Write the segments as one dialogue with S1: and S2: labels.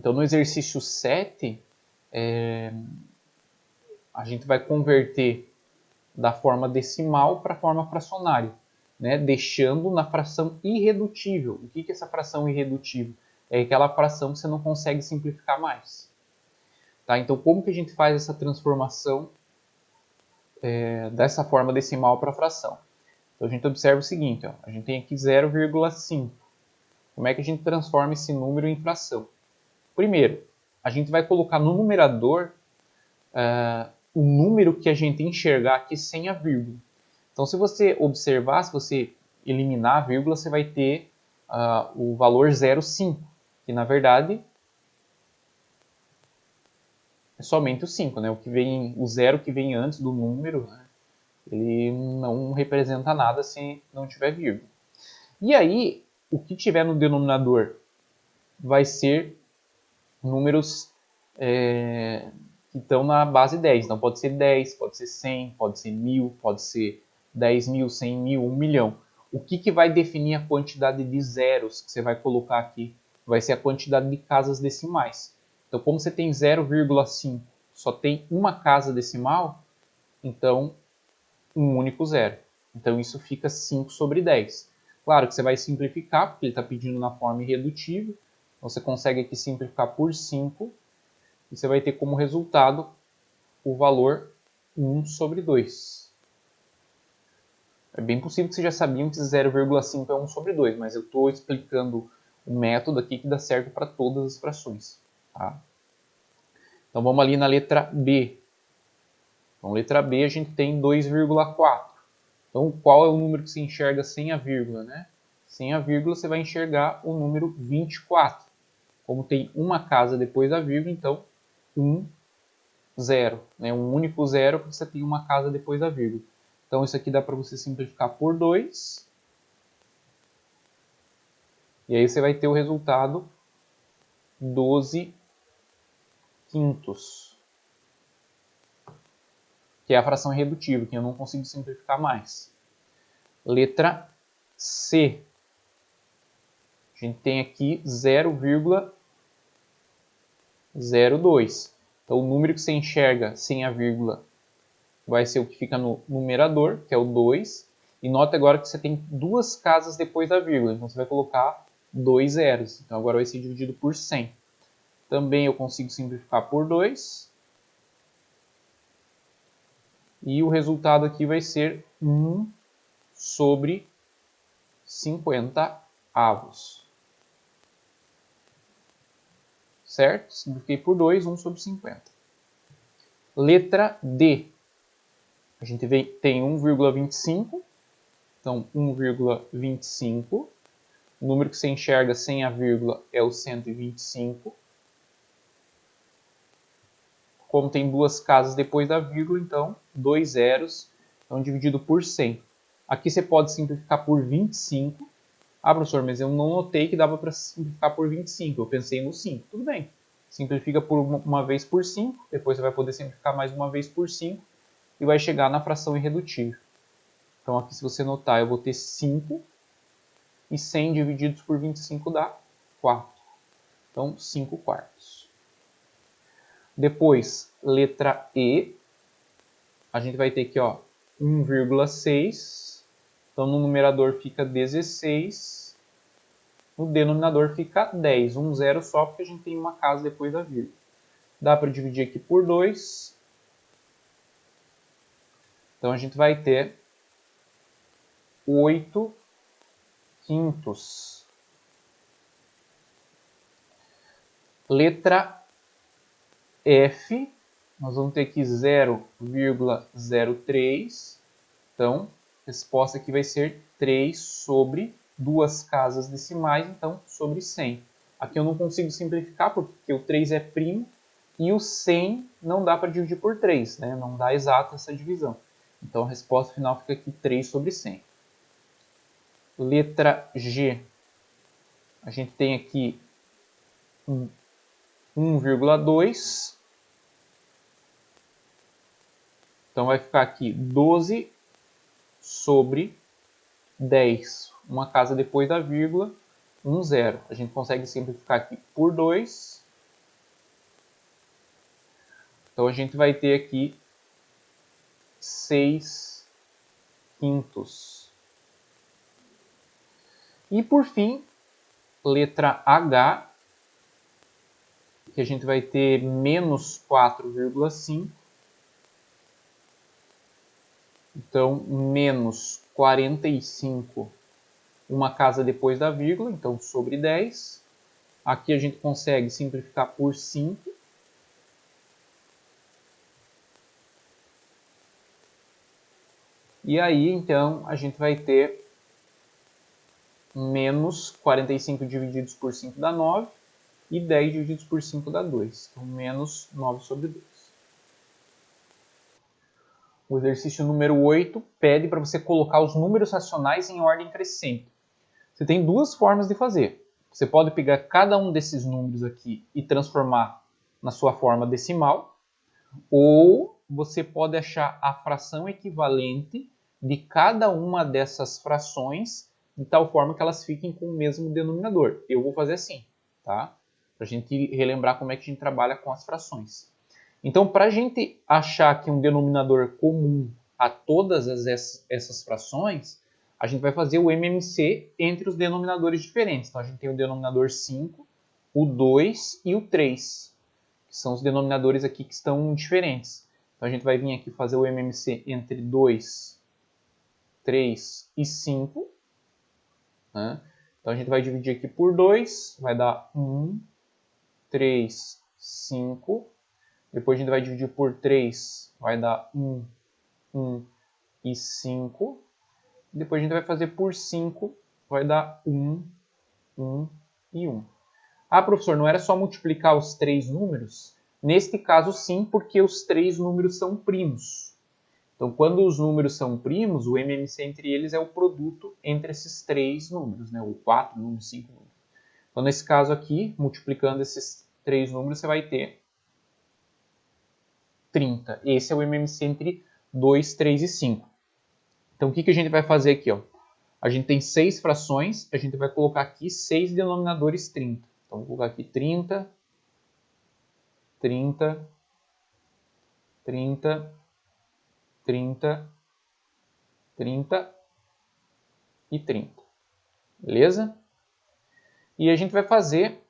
S1: Então, no exercício 7, a gente vai converter da forma decimal para a forma fracionária, né? Deixando na fração irredutível. O que é essa fração irredutível? É aquela fração que você não consegue simplificar mais. Tá? Então, como que a gente faz essa transformação dessa forma decimal para fração? Então, a gente observa o seguinte, ó, a gente tem aqui 0,5. Como é que a gente transforma esse número em fração? Primeiro, a gente vai colocar no numerador o número que a gente enxergar aqui sem a vírgula. Então, se você observar, se você eliminar a vírgula, você vai ter o valor 0,5, que na verdade é somente o 5, né? O zero que vem antes do número, né? Ele não representa nada se não tiver vírgula. E aí, o que tiver no denominador vai ser números que estão na base 10. Então, pode ser 10, pode ser 100, pode ser 1000, pode ser 10 mil, 100 mil, 1 milhão. O que vai definir a quantidade de zeros que você vai colocar aqui? Vai ser a quantidade de casas decimais. Então, como você tem 0,5, só tem uma casa decimal, então um único zero. Então, isso fica 5 sobre 10. Claro que você vai simplificar, porque ele está pedindo na forma irredutível. Então, você consegue aqui simplificar por 5. E você vai ter como resultado o valor 1 sobre 2. É bem possível que vocês já sabiam que 0,5 é 1 sobre 2, mas eu estou explicando o método aqui que dá certo para todas as frações. Tá? Então vamos ali na letra B. Então, letra B a gente tem 2,4. Então, qual é o número que se enxerga sem a vírgula? Né? Sem a vírgula, você vai enxergar o número 24. Como tem uma casa depois da vírgula, então 1, 0. Né? Um único zero, porque você tem uma casa depois da vírgula. Então, isso aqui dá para você simplificar por 2. E aí você vai ter o resultado 12 quintos. Que é a fração irredutível, que eu não consigo simplificar mais. Letra C. A gente tem aqui 0,02. Então, o número que você enxerga sem a vírgula vai ser o que fica no numerador, que é o 2. E nota agora que você tem duas casas depois da vírgula. Então, você vai colocar 2 zeros. Então, agora vai ser dividido por 100. Também eu consigo simplificar por 2. E o resultado aqui vai ser 1 sobre 50 avos. Certo? Simplifiquei por 2, 1 sobre 50. Letra D. A gente tem 1,25. Então, 1,25. O número que você enxerga sem a vírgula é o 125. Como tem duas casas depois da vírgula, então, 2 zeros. Então, dividido por 100. Aqui você pode simplificar por 25. Ah, professor, mas eu não notei que dava para simplificar por 25. Eu pensei no 5. Tudo bem. Simplifica por uma vez por 5. Depois você vai poder simplificar mais uma vez por 5. E vai chegar na fração irredutível. Então, aqui, se você notar, eu vou ter 5. E 100 divididos por 25 dá 4. Então, 5 quartos. Depois, letra E. A gente vai ter aqui, ó, 1,6. Então, no numerador fica 16. No denominador fica 10. 1 zero só porque a gente tem uma casa depois da vírgula. Dá para dividir aqui por 2. Então, a gente vai ter 8 quintos. Letra F, nós vamos ter aqui 0,03. Então, a resposta aqui vai ser 3 sobre duas casas decimais, então sobre 100. Aqui eu não consigo simplificar porque o 3 é primo e o 100 não dá para dividir por 3, né? Não dá exata essa divisão. Então, a resposta final fica aqui 3 sobre 100. Letra G. A gente tem aqui 1,2. Então, vai ficar aqui 12 sobre 10. Uma casa depois da vírgula, 1 zero. A gente consegue simplificar aqui por 2. Então a gente vai ter aqui 6/5. E por fim, letra H, que a gente vai ter menos 4,5. Então, menos 45, uma casa depois da vírgula, então sobre 10. Aqui a gente consegue simplificar por 5. E aí, então, a gente vai ter menos 45 divididos por 5 dá 9 e 10 divididos por 5 dá 2. Então, menos 9 sobre 2. O exercício número 8 pede para você colocar os números racionais em ordem crescente. Você tem duas formas de fazer. Você pode pegar cada um desses números aqui e transformar na sua forma decimal, ou você pode achar a fração equivalente de cada uma dessas frações de tal forma que elas fiquem com o mesmo denominador. Eu vou fazer assim, tá? Para a gente relembrar como é que a gente trabalha com as frações. Então, para a gente achar aqui um denominador comum a todas essas frações, a gente vai fazer o MMC entre os denominadores diferentes. Então, a gente tem o denominador 5, o 2 e o 3, que são os denominadores aqui que estão diferentes. Então, a gente vai vir aqui fazer o MMC entre 2, 3 e 5. Né? Então, a gente vai dividir aqui por 2, vai dar 1, 3, 5. Depois a gente vai dividir por 3, vai dar 1, 1 e 5. Depois a gente vai fazer por 5, vai dar 1, 1 e 1. Ah, professor, não era só multiplicar os três números? Neste caso, sim, porque os três números são primos. Então, quando os números são primos, o MMC entre eles é o produto entre esses três números, né? O 4 números, 5 números. Então, nesse caso aqui, multiplicando esses três números, você vai ter 30. Esse é o MMC entre 2, 3 e 5. Então, o que a gente vai fazer aqui? Ó? A gente tem 6 frações, a gente vai colocar aqui 6 denominadores 30. Então, vou colocar aqui 30, 30, 30, 30, 30 e 30. Beleza? E a gente vai fazer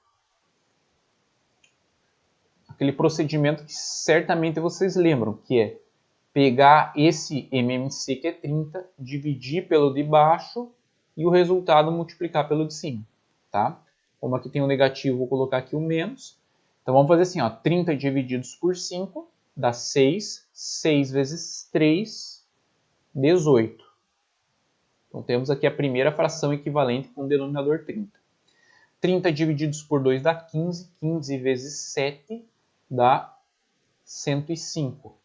S1: aquele procedimento que certamente vocês lembram, que é pegar esse MMC, que é 30, dividir pelo de baixo e o resultado multiplicar pelo de cima. Tá? Como aqui tem o negativo, vou colocar aqui o menos. Então vamos fazer assim, ó, 30 divididos por 5 dá 6. 6 vezes 3, 18. Então temos aqui a primeira fração equivalente com o denominador 30. 30 divididos por 2 dá 15. 15 vezes 7 dá 105.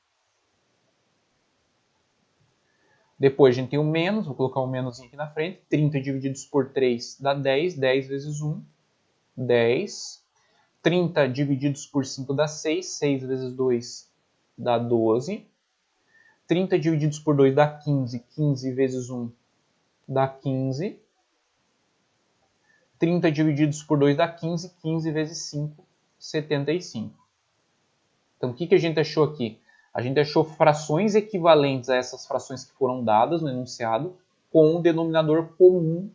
S1: Depois a gente tem o menos, vou colocar o menos aqui na frente. 30 divididos por 3 dá 10. 10 vezes 1, 10. 30 divididos por 5 dá 6. 6 vezes 2 dá 12. 30 divididos por 2 dá 15. 15 vezes 1 dá 15. 30 divididos por 2 dá 15. 15 vezes 5, 75. Então, o que a gente achou aqui? A gente achou frações equivalentes a essas frações que foram dadas no enunciado com um denominador comum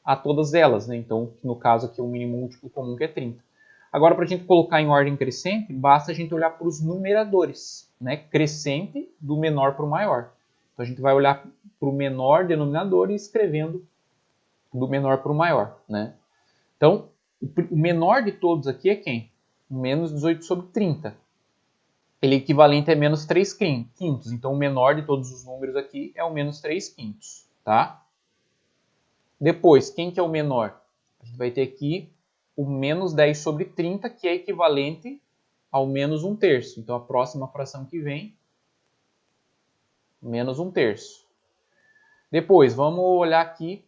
S1: a todas elas. Né? Então, no caso aqui, o mínimo múltiplo comum que é 30. Agora, para a gente colocar em ordem crescente, basta a gente olhar para os numeradores. Né? Crescente do menor para o maior. Então, a gente vai olhar para o menor denominador e escrevendo do menor para o maior. Né? Então, o menor de todos aqui é quem? Menos 18 sobre 30. Ele é equivalente a menos 3 quintos. Então, o menor de todos os números aqui é o menos 3 quintos. Tá? Depois, quem que é o menor? A gente vai ter aqui o menos 10 sobre 30, que é equivalente ao menos 1/3. Então, a próxima fração que vem, menos 1/3. Depois, vamos olhar aqui,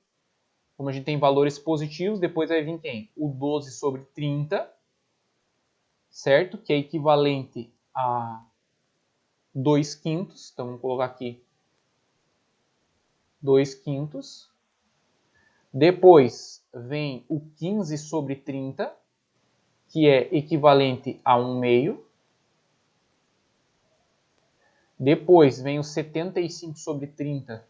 S1: como a gente tem valores positivos, depois vai vir quem? O 12 sobre 30, certo? Que é equivalente a 2 quintos. Então, vamos colocar aqui 2 quintos. Depois vem o 15 sobre 30, que é equivalente a 1 meio. Depois vem o 75 sobre 30,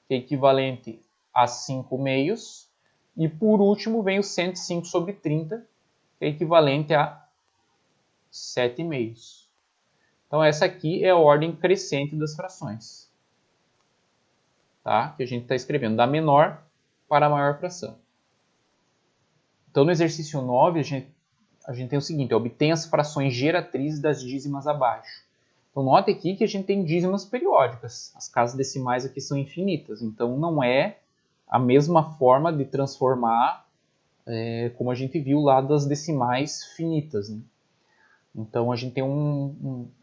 S1: que é equivalente a 5 meios. E por último vem o 105 sobre 30, que é equivalente a 7 meios. Então essa aqui é a ordem crescente das frações, tá? Que a gente está escrevendo da menor para a maior fração. Então no exercício 9 a gente tem o seguinte: obtém as frações geratrizes das dízimas abaixo. Então note aqui que a gente tem dízimas periódicas. As casas decimais aqui são infinitas, então não é a mesma forma de transformar como a gente viu lá das decimais finitas, né? Então a gente tem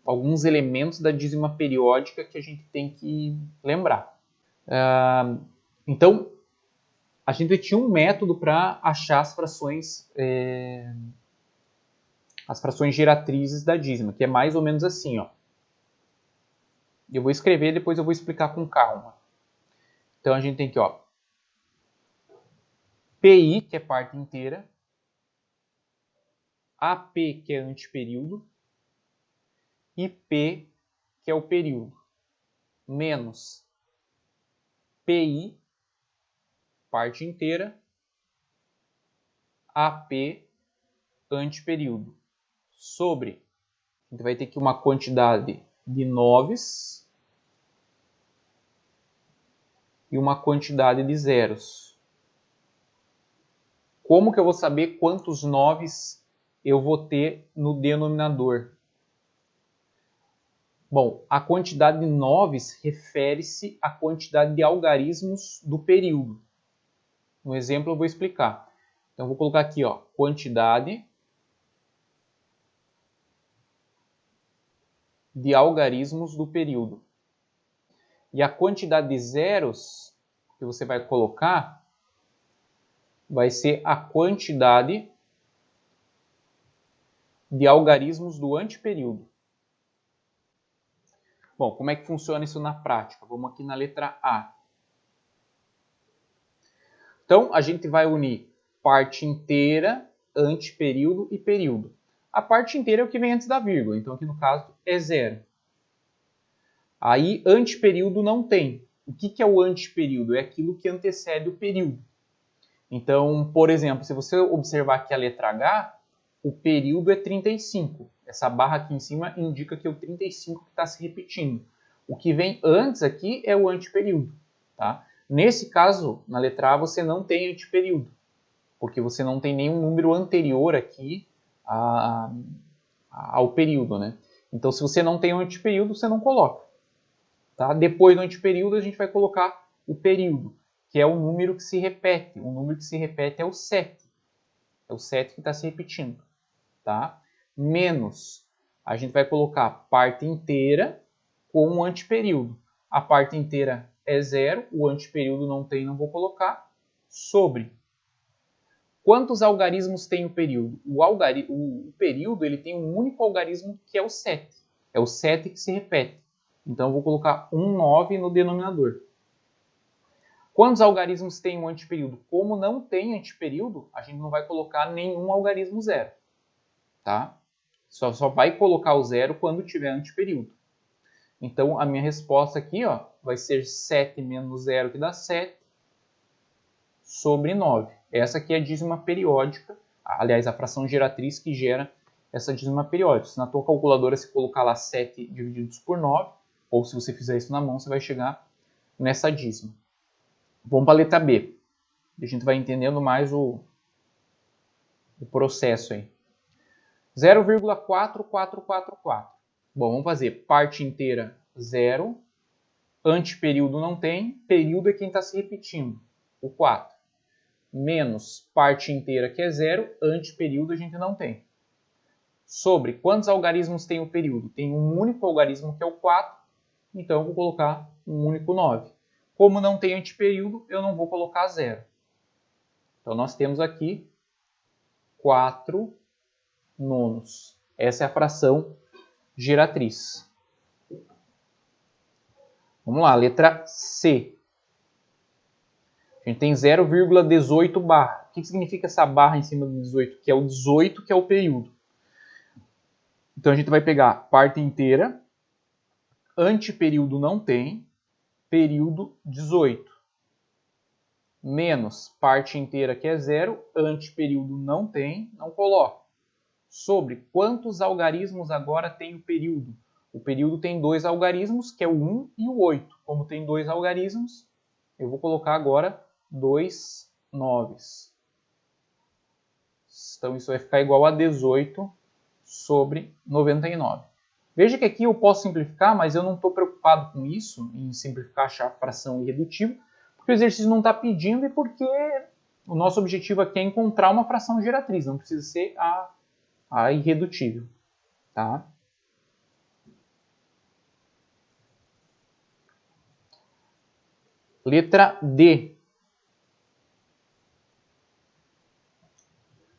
S1: alguns elementos da dízima periódica que a gente tem que lembrar. Então a gente tinha um método para achar as frações geratrizes da dízima, que é mais ou menos assim, ó. Eu vou escrever e depois eu vou explicar com calma. Então a gente tem aqui, ó, PI, que é parte inteira, AP, que é antiperíodo, e P, que é o período, menos PI, parte inteira, AP, antiperíodo, sobre, a gente vai ter aqui uma quantidade de noves e uma quantidade de zeros. Como que eu vou saber quantos noves eu vou ter no denominador? Bom, a quantidade de noves refere-se à quantidade de algarismos do período. No exemplo eu vou explicar. Então eu vou colocar aqui, ó, quantidade de algarismos do período. E a quantidade de zeros que você vai colocar vai ser a quantidade de algarismos do antiperíodo. Bom, como é que funciona isso na prática? Vamos aqui na letra A. Então, a gente vai unir parte inteira, antiperíodo e período. A parte inteira é o que vem antes da vírgula, então aqui no caso é zero. Aí, antiperíodo não tem. O que é o antiperíodo? É aquilo que antecede o período. Então, por exemplo, se você observar aqui a letra H, o período é 35. Essa barra aqui em cima indica que é o 35 que está se repetindo. O que vem antes aqui é o antiperíodo, tá? Nesse caso, na letra A, você não tem antiperíodo, porque você não tem nenhum número anterior aqui ao período, né? Então, se você não tem um antiperíodo, você não coloca. Tá? Depois do antiperíodo, a gente vai colocar o período, que é o número que se repete. O número que se repete é o 7. É o 7 que está se repetindo. Tá? Menos, a gente vai colocar parte inteira com o antiperíodo. A parte inteira é zero, o antiperíodo não tem, não vou colocar. Sobre. Quantos algarismos tem o período? O período ele tem um único algarismo que é o 7. É o 7 que se repete. Então, eu vou colocar 9 no denominador. Quantos algarismos tem um antiperíodo? Como não tem antiperíodo, a gente não vai colocar nenhum algarismo zero. Tá? Só vai colocar o zero quando tiver antiperíodo. Então, a minha resposta aqui, ó, vai ser 7 menos 0, que dá 7, sobre 9. Essa aqui é a dízima periódica, aliás, a fração geratriz que gera essa dízima periódica. Se na tua calculadora você colocar lá 7 divididos por 9, ou se você fizer isso na mão, você vai chegar nessa dízima. Vamos para a letra B. A gente vai entendendo mais o processo aí. 0,4444. Bom, vamos fazer parte inteira 0, antiperíodo não tem, período é quem está se repetindo, o 4. Menos parte inteira que é 0, antiperíodo a gente não tem. Sobre quantos algarismos tem o período? Tem um único algarismo que é o 4, então eu vou colocar um único 9. Como não tem antiperíodo, eu não vou colocar 0. Então nós temos aqui 4 nonos. Essa é a fração geratriz. Vamos lá, letra C. A gente tem 0,18 barra. O que significa essa barra em cima do 18? Que é o 18, que é o período. Então a gente vai pegar parte inteira antiperíodo não tem, período 18. Menos parte inteira que é 0, antiperíodo não tem, não coloco. Sobre quantos algarismos agora tem o período? O período tem 2 algarismos, que é o 1 e o 8. Como tem 2 algarismos, eu vou colocar agora 2 noves. Então isso vai ficar igual a 18 sobre 99. Veja que aqui eu posso simplificar, mas eu não estou preocupado com isso, em simplificar a fração irredutível, porque o exercício não está pedindo e porque o nosso objetivo aqui é encontrar uma fração geratriz, não precisa ser a irredutível. Tá? Letra D.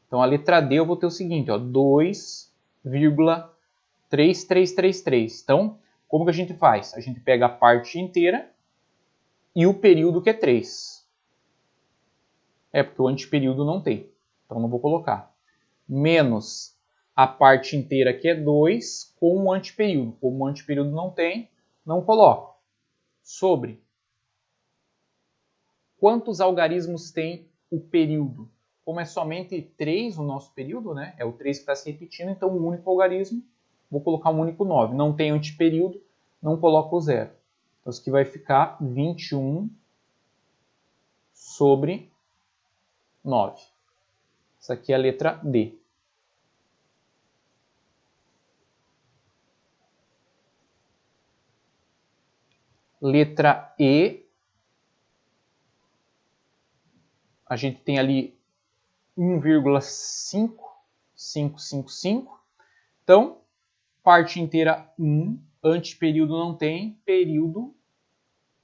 S1: Então, a letra D eu vou ter o seguinte, 2,3333. Então, como que a gente faz? A gente pega a parte inteira e o período que é 3. É, porque o antiperíodo não tem. Então, não vou colocar. Menos a parte inteira que é 2 com o antiperíodo. Como o antiperíodo não tem, não coloco. Sobre quantos algarismos tem o período? Como é somente 3 o nosso período, né? É o 3 que está se repetindo, então um único algarismo, vou colocar um único 9. Não tem antiperíodo, não coloco o 0. Então isso aqui vai ficar 21 sobre 9. Essa aqui é a letra D. Letra E. A gente tem ali 1,5555. Então, parte inteira 1, antiperíodo não tem, período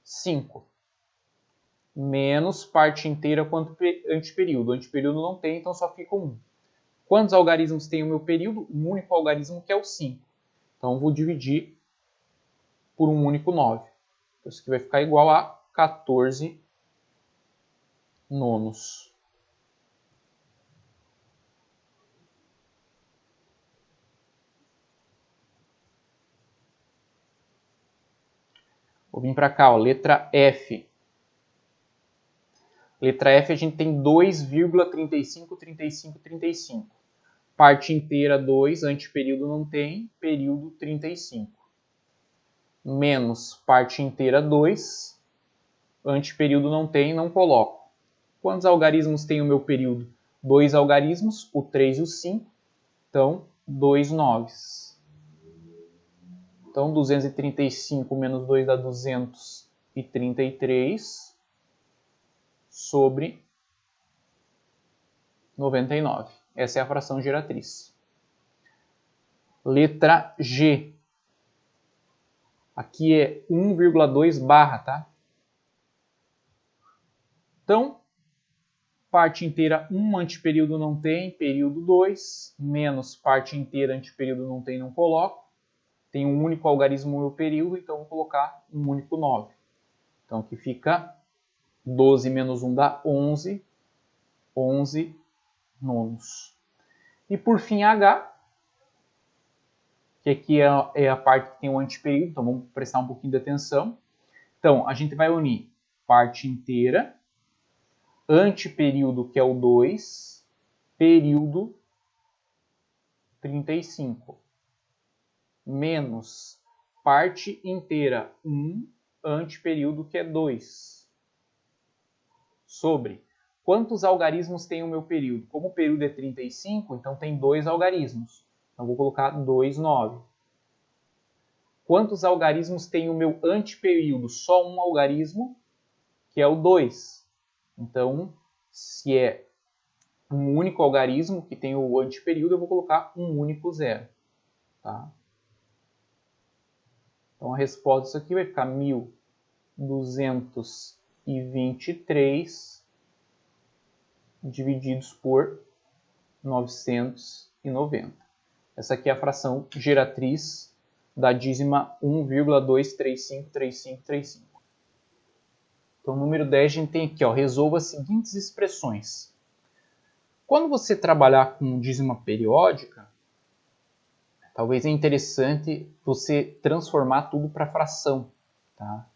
S1: 5. Menos parte inteira quanto antiperíodo. Antiperíodo não tem, então só fica 1. Quantos algarismos tem o meu período? Um único algarismo, que é o 5. Então, vou dividir por um único 9. Então, isso aqui vai ficar igual a 14 nonos. Vou vir para cá, letra F. Letra F a gente tem 2,353535. Parte inteira 2, antiperíodo não tem, período 35. Menos parte inteira 2, antiperíodo não tem, não coloco. Quantos algarismos tem o meu período? 2 algarismos, o 3 e o 5. Então, 2 noves. Então, 235 menos 2 dá 233 sobre 99. Essa é a fração geratriz. Letra G. Aqui é 1,2 barra, tá? Então, parte inteira 1, antiperíodo não tem, período 2, menos parte inteira, antiperíodo não tem, não coloco. Tem um único algarismo no meu período, então vou colocar um único 9. Então aqui fica 12 menos 1 dá 11, 11 nonos. E por fim H, que aqui é a parte que tem o antiperíodo, então vamos prestar um pouquinho de atenção. Então a gente vai unir parte inteira, antiperíodo que é o 2, período 35. Menos parte inteira 1, antiperíodo que é 2. Sobre quantos algarismos tem o meu período? Como o período é 35, então tem 2 algarismos. Então vou colocar 2, 9. Quantos algarismos tem o meu antiperíodo? Só um algarismo, que é o 2. Então, se é um único algarismo que tem o antiperíodo, eu vou colocar um único 0. Tá? Então a resposta disso aqui vai ficar 1.223 divididos por 990. Essa aqui é a fração geratriz da dízima 1,2353535. Então, número 10, a gente tem aqui, resolva as seguintes expressões. Quando você trabalhar com dízima periódica, talvez é interessante você transformar tudo para fração, tá?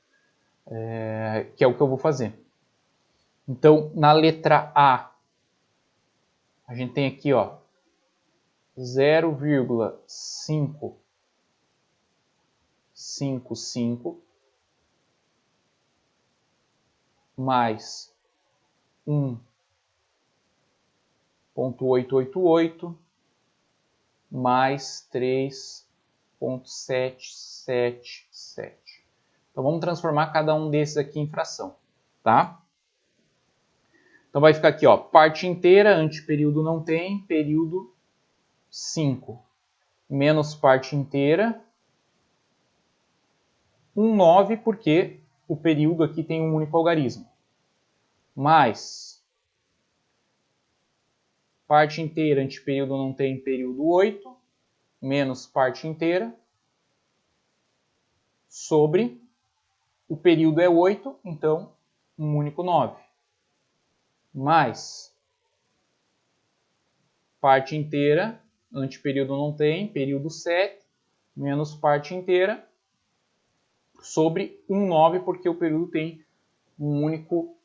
S1: Que é o que eu vou fazer. Então, na letra A, a gente tem aqui, ó, 0,555 mais 1,888 mais 3,777. Então vamos transformar cada um desses aqui em fração, tá? Então vai ficar aqui, ó, parte inteira, anteperíodo não tem, período 5, menos parte inteira, 1,9, porque o período aqui tem um único algarismo, mais parte inteira, anteperíodo não tem, período 8, menos parte inteira, sobre, o período é 8, então um único 9, mais parte inteira, anteperíodo não tem, período 7, menos parte inteira, sobre 1,9, porque o período tem um único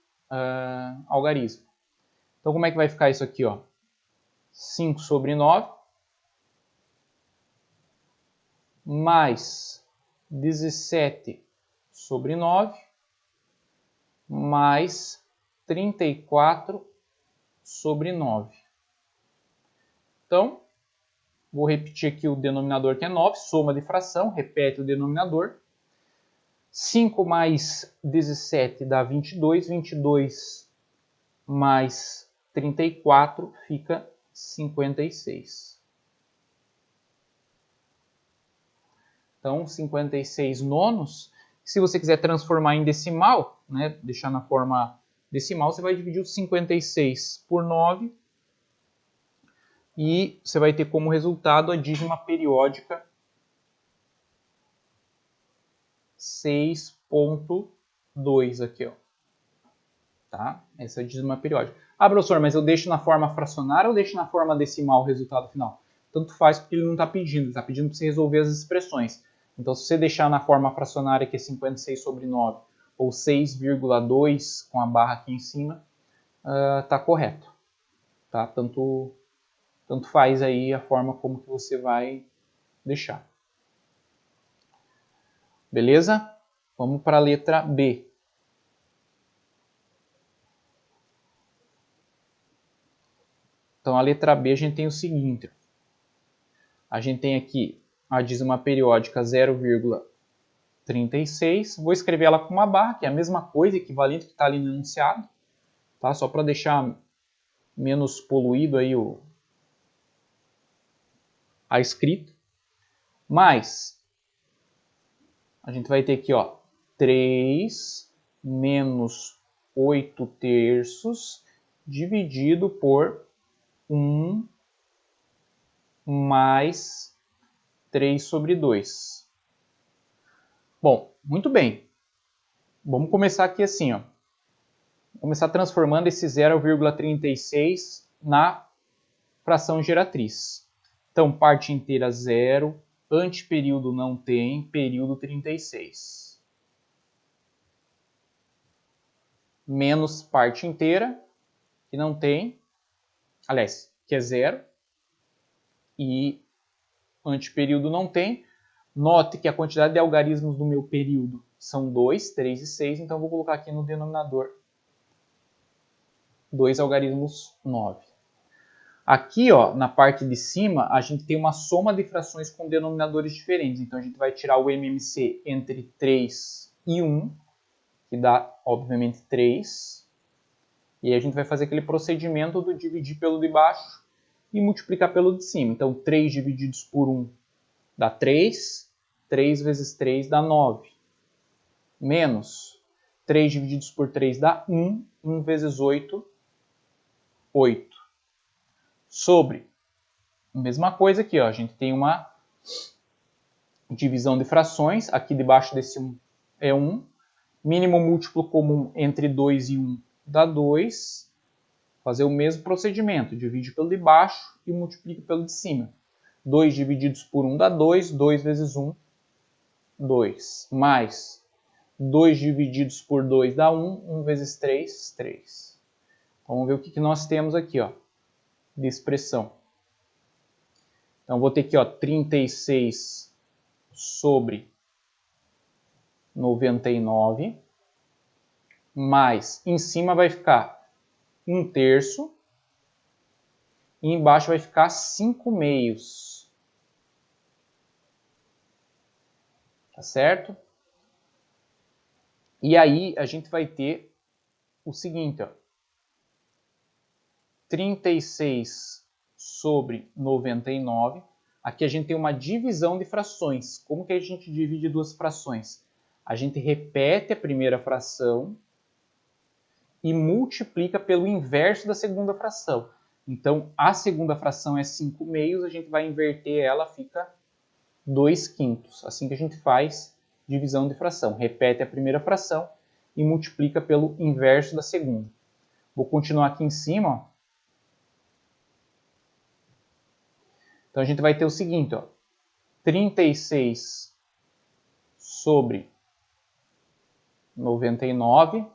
S1: algarismo. Então, como é que vai ficar isso aqui? Ó? 5 sobre 9, mais 17 sobre 9, mais 34 sobre 9. Então, vou repetir aqui o denominador que é 9, soma de fração, repete o denominador. 5 mais 17 dá 22, 22 mais 34 fica 56. Então, 56 nonos. Se você quiser transformar em decimal, né, deixar na forma decimal, você vai dividir os 56 por 9 e você vai ter como resultado a dízima periódica 6,2 aqui, ó. Tá? Essa é a dízima periódica. Ah, professor, mas eu deixo na forma fracionária ou deixo na forma decimal o resultado final? Tanto faz, porque ele não está pedindo. Ele está pedindo para você resolver as expressões. Então, se você deixar na forma fracionária, que é 56 sobre 9, ou 6,2 com a barra aqui em cima, está correto. Tá? Tanto faz aí a forma como que você vai deixar. Beleza? Vamos para a letra B. Então, a letra B a gente tem o seguinte. A gente tem aqui a dízima periódica 0,36. Vou escrever ela com uma barra, que é a mesma coisa, equivalente que está ali no enunciado. Tá? Só para deixar menos poluído aí a escrita. Mais, a gente vai ter aqui, ó, 3 menos 8 terços dividido por 1 mais 3 sobre 2. Bom, muito bem. Vamos começar aqui assim, ó. Vamos começar transformando esse 0,36 na fração geratriz. Então, parte inteira 0, anteperíodo não tem, período 36. Menos parte inteira, que não tem, aliás, que é 0, e anteperíodo não tem. Note que a quantidade de algarismos do meu período são 2, 3 e 6, então vou colocar aqui no denominador 2 algarismos 9. Aqui, ó, na parte de cima, a gente tem uma soma de frações com denominadores diferentes. Então, a gente vai tirar o MMC entre 3 e 1, que dá, obviamente, 3. E aí a gente vai fazer aquele procedimento do dividir pelo de baixo e multiplicar pelo de cima. Então, 3 divididos por 1 dá 3. 3 vezes 3 dá 9. Menos 3 divididos por 3 dá 1. 1 vezes 8, 8. Sobre, mesma coisa aqui, ó, a gente tem uma divisão de frações. Aqui debaixo desse 1 é 1. Mínimo múltiplo comum entre 2 e 1 dá 2. Fazer o mesmo procedimento. Divide pelo de baixo e multiplica pelo de cima. 2 divididos por 1 dá 2. 2 vezes 1, 2. Mais 2 divididos por 2 dá 1. 1 vezes 3, 3. Então, vamos ver o que nós temos aqui, ó, de expressão. Então, vou ter aqui, ó, 36 sobre 99, mais, em cima vai ficar 1/3, e embaixo vai ficar 5/2. Tá certo? E aí, a gente vai ter o seguinte, ó, 36 sobre 99. Aqui a gente tem uma divisão de frações. Como que a gente divide duas frações? A gente repete a primeira fração e multiplica pelo inverso da segunda fração. Então, a segunda fração é 5/2, a gente vai inverter ela, fica 2/5. Assim que a gente faz divisão de fração. Repete a primeira fração e multiplica pelo inverso da segunda. Vou continuar aqui em cima, ó. Então, a gente vai ter o seguinte, ó, 36 sobre 99,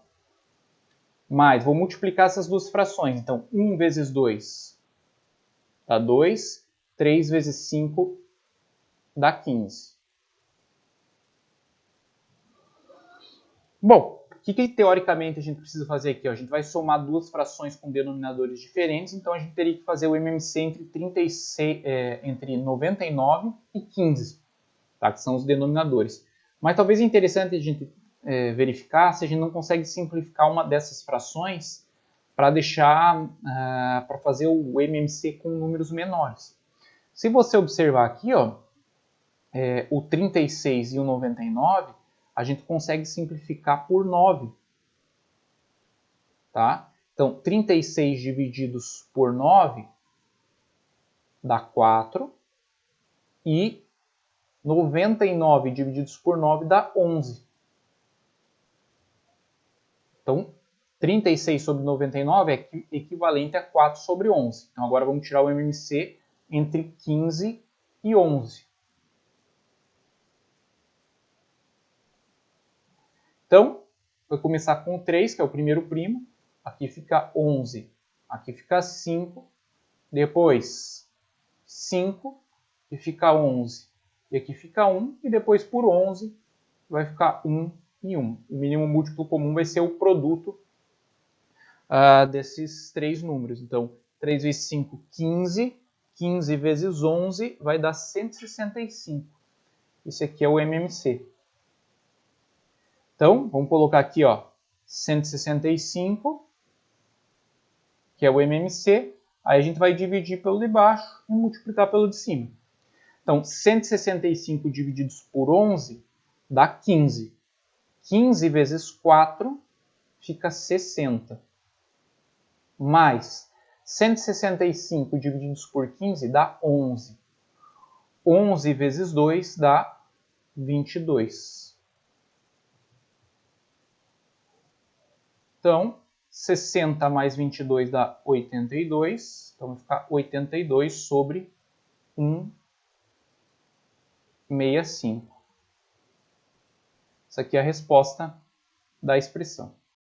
S1: mais, vou multiplicar essas duas frações. Então, 1 vezes 2 dá 2, 3 vezes 5 dá 15. Bom, o que teoricamente a gente precisa fazer aqui? Ó? A gente vai somar duas frações com denominadores diferentes, então a gente teria que fazer o MMC entre 99 e 15, tá? Que são os denominadores. Mas talvez é interessante a gente verificar se a gente não consegue simplificar uma dessas frações para deixar, para fazer o MMC com números menores. Se você observar aqui, ó, o 36 e o 99, a gente consegue simplificar por 9. Tá? Então, 36 divididos por 9 dá 4. E 99 divididos por 9 dá 11. Então, 36 sobre 99 é equivalente a 4 sobre 11. Então, agora vamos tirar o MMC entre 15 e 11. Então, vai começar com 3, que é o primeiro primo. Aqui fica 11. Aqui fica 5. Depois 5, e fica 11. E aqui fica 1. E depois por 11 vai ficar 1 e 1. O mínimo múltiplo comum vai ser o produto desses três números. Então, 3 vezes 5, 15. 15 vezes 11 vai dar 165. Esse aqui é o MMC. Então, vamos colocar aqui, ó, 165, que é o MMC. Aí a gente vai dividir pelo de baixo e multiplicar pelo de cima. Então, 165 divididos por 11 dá 15. 15 vezes 4 fica 60. Mais 165 divididos por 15 dá 11. 11 vezes 2 dá 22. Então, 60 mais 22 dá 82. Então, vai ficar 82 sobre 1,65. Essa aqui é a resposta da expressão.